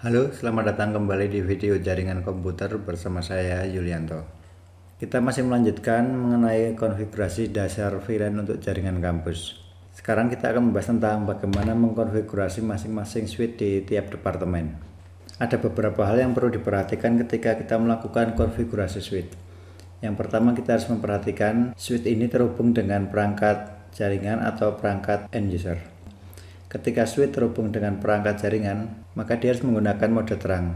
Halo, selamat datang kembali di video jaringan komputer bersama saya Yulianto. Kita masih melanjutkan mengenai konfigurasi dasar VLAN untuk jaringan kampus. Sekarang kita akan membahas tentang bagaimana mengkonfigurasi masing-masing switch di tiap departemen. Ada beberapa hal yang perlu diperhatikan ketika kita melakukan konfigurasi switch. Yang pertama, kita harus memperhatikan switch ini terhubung dengan perangkat jaringan atau perangkat end user. Ketika switch terhubung dengan perangkat jaringan, maka dia harus menggunakan mode terang.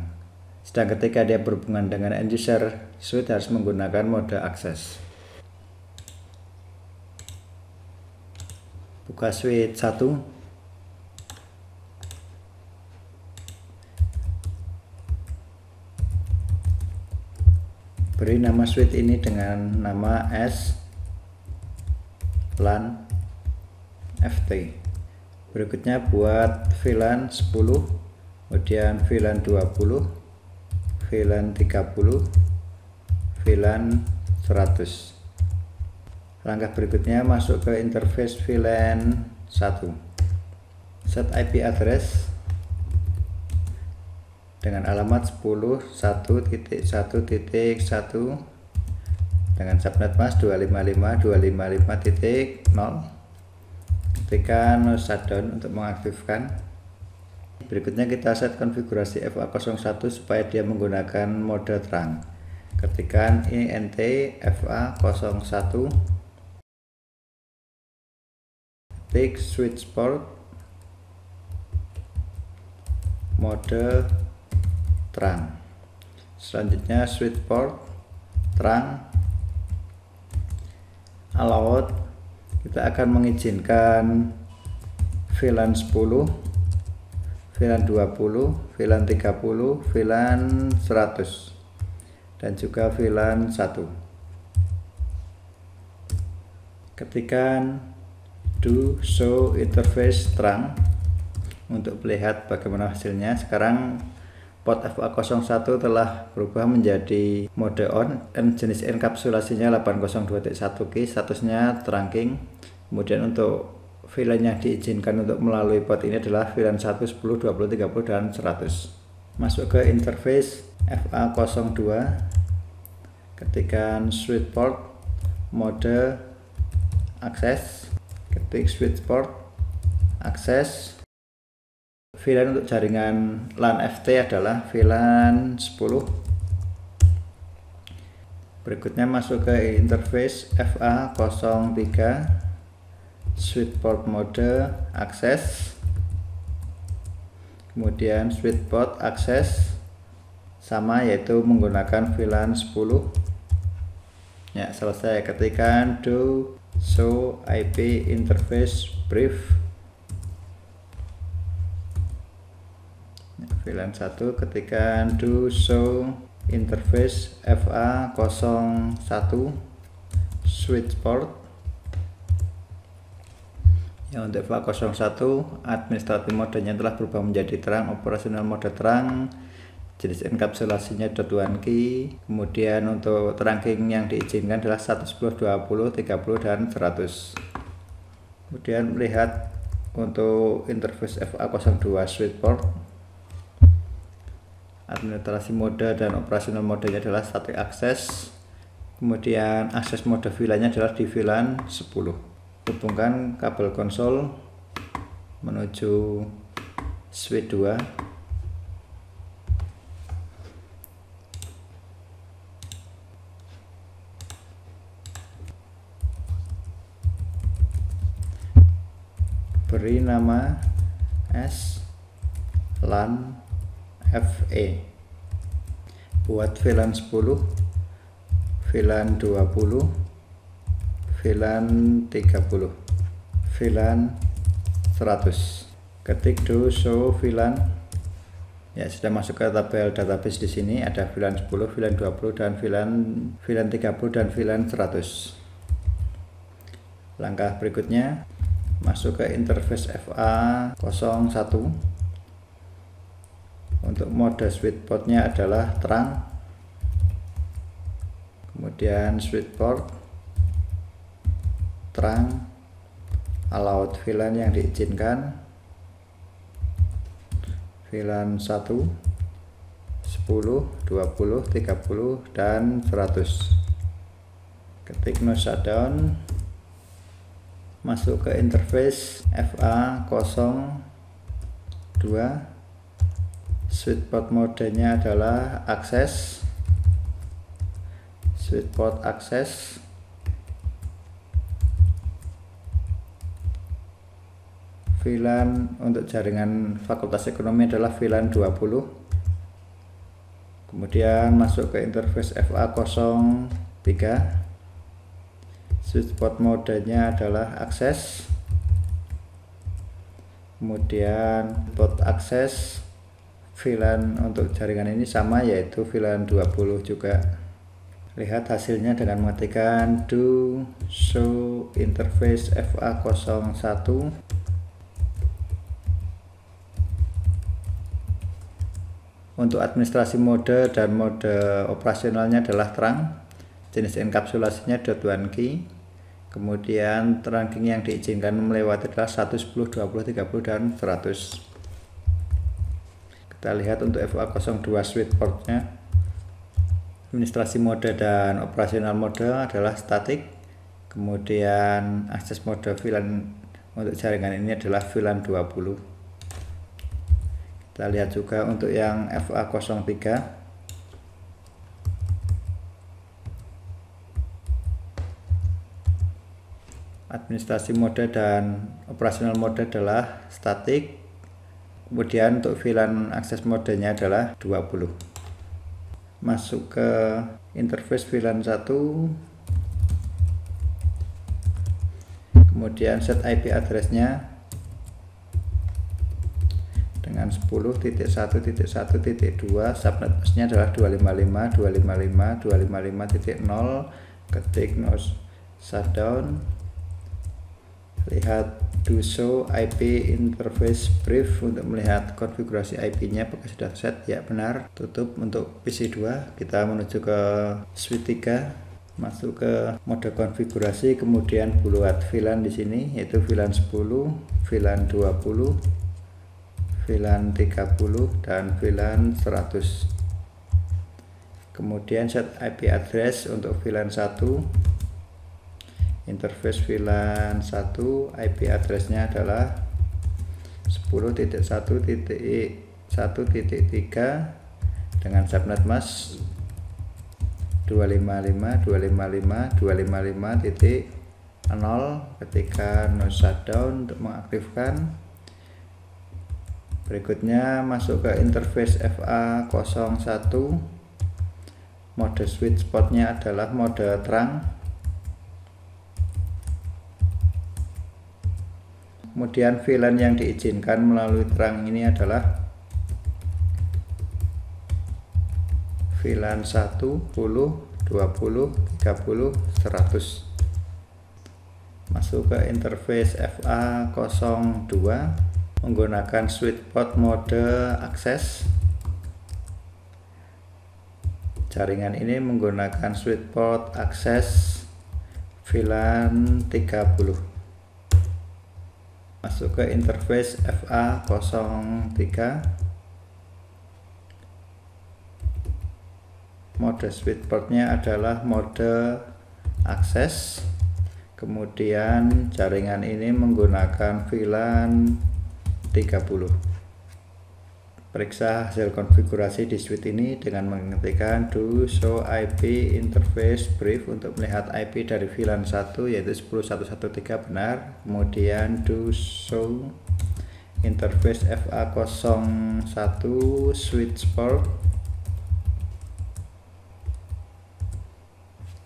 Sedang ketika dia berhubungan dengan end user, switch harus menggunakan mode akses. Buka switch 1. Beri nama switch ini dengan nama S LAN FT. Berikutnya buat VLAN 10, kemudian VLAN 20, VLAN 30, VLAN 100. Langkah berikutnya masuk ke interface VLAN 1. Set IP address dengan alamat 10.1.1.1 dengan subnet mask 255.255.0. Ketikkan no shutdown untuk mengaktifkan. Berikutnya kita set konfigurasi FA01 supaya dia menggunakan mode terang. Ketikkan int FA01, ketik switch port mode terang. Selanjutnya switch port terang allowed. Kita akan mengizinkan VLAN 10, VLAN 20, VLAN 30, VLAN 100 dan juga VLAN 1. Ketikkan do show interface terang untuk melihat bagaimana hasilnya. Sekarang port FA01 telah berubah menjadi mode on dan jenis enkapsulasinya 802.1K, statusnya trunking. Kemudian untuk VLAN yang diizinkan untuk melalui port ini adalah VLAN 1, 10, 20, 30, dan 100. Masuk ke interface FA02, ketikkan switch port mode akses, ketik switch port akses. VLAN untuk jaringan LAN FT adalah VLAN 10. Berikutnya masuk ke interface FA03, switch port mode akses, kemudian switch port akses sama, yaitu menggunakan VLAN 10. Ya, selesai. Ketikkan do show IP interface brief. VLAN 1, ketikkan do show interface FA01 switch port. Yang untuk FA01 administratif modenya telah berubah menjadi terang, operasional mode terang, jenis enkapsulasinya .1 key. Kemudian untuk trunking yang diizinkan adalah 1, 10, 20, 30, dan 100. Kemudian melihat untuk interface FA02 switch port, administrasi mode dan operasional modenya adalah static access. Kemudian akses mode VLAN-nya adalah di VLAN 10. Hubungkan kabel konsol menuju switch 2. Beri nama S LAN FE. Buat VLAN 10, VLAN 20, VLAN 30, VLAN 100. Ketik do show VLAN. Ya, sudah masuk ke tabel database. Di sini ada VLAN 10, VLAN 20, dan VLAN 30 dan VLAN 100. Langkah berikutnya masuk ke interface FA01. Untuk mode switch portnya adalah terang, kemudian switch port terang, allowed VLAN yang diizinkan, VLAN 1, 10, 20, 30, dan 100. Ketik no shutdown, masuk ke interface FA02, switch port modenya adalah akses, switch port akses, VLAN untuk jaringan Fakultas Ekonomi adalah VLAN 20. Kemudian masuk ke interface FA03, switch port modenya adalah akses, kemudian port akses, VLAN untuk jaringan ini sama, yaitu VLAN 20 juga. Lihat hasilnya dengan mengetikkan do show interface FA01. Untuk administrasi mode dan mode operasionalnya adalah terang, jenis enkapsulasinya .1 key, kemudian trunking yang diizinkan melewati adalah 1, 10, 20, 30, dan 100. Kita lihat untuk FA02 switch portnya, administrasi mode dan operasional mode adalah static, kemudian akses mode VLAN untuk jaringan ini adalah VLAN 20. Kita lihat juga untuk yang FA03, administrasi mode dan operasional mode adalah static, kemudian untuk VLAN akses modenya adalah 20. Masuk ke interface VLAN 1, kemudian set IP address-nya dengan 10.1.1.2, subnet mask-nya adalah 255.255.255.0, ketik no shutdown. Lihat do show IP interface brief untuk melihat konfigurasi IP-nya apakah sudah set, ya benar. Tutup. Untuk PC 2 kita menuju ke switch 3, masuk ke mode konfigurasi, kemudian buat VLAN di sini yaitu VLAN 10, VLAN 20, VLAN 30, dan VLAN 100. Kemudian set IP address untuk VLAN 1, interface VLAN 1, IP address-nya adalah 10.1.1.3 dengan subnet mask 255.255.255.0, ketika no shutdown untuk mengaktifkan. Berikutnya masuk ke interface FA01, mode switch portnya adalah mode terang, kemudian VLAN yang diizinkan melalui terang ini adalah VLAN 1, 10, 20, 30, 100. Masuk ke interface FA02 menggunakan switch port mode akses. Jaringan ini menggunakan switch port akses VLAN 30. Masuk ke interface FA03, mode switch portnya adalah mode akses, kemudian jaringan ini menggunakan VLAN 30. Periksa hasil konfigurasi di switch ini dengan mengetikkan do show IP interface brief untuk melihat IP dari VLAN 1 yaitu 10.1.1.3 benar, kemudian do show interface FA01 switch port.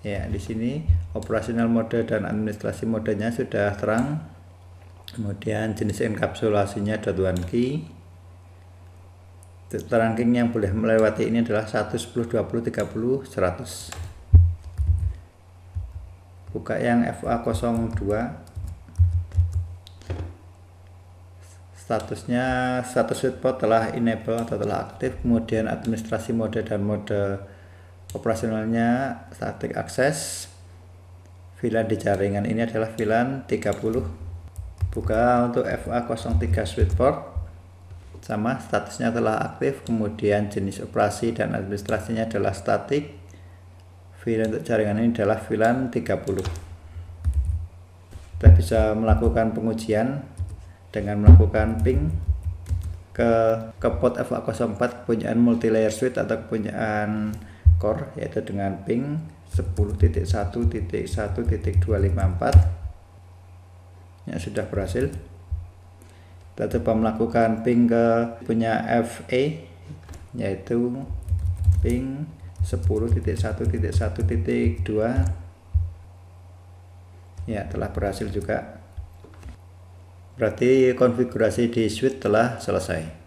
Ya, di sini operasional mode dan administrasi modenya sudah terang. Kemudian jenis enkapsulasinya .1 key. Trunking yang boleh melewati ini adalah 1, 10, 20, 30, 100. Buka yang FA02. Statusnya status switch port telah enable atau telah aktif. Kemudian administrasi mode dan mode operasionalnya static access. VLAN di jaringan ini adalah VLAN 30. Buka untuk FA03 switch port. sama, statusnya telah aktif, kemudian jenis operasi dan administrasinya adalah statik. VLAN untuk jaringan ini adalah VLAN 30. Kita bisa melakukan pengujian dengan melakukan ping ke port FA04 kepunyaan multilayer switch atau kepunyaan core, yaitu dengan ping 10.1.1.254 yang sudah berhasil. Kita coba melakukan ping ke punya FE, yaitu ping 10.1.1.2. Ya, telah berhasil juga. Berarti konfigurasi di switch telah selesai.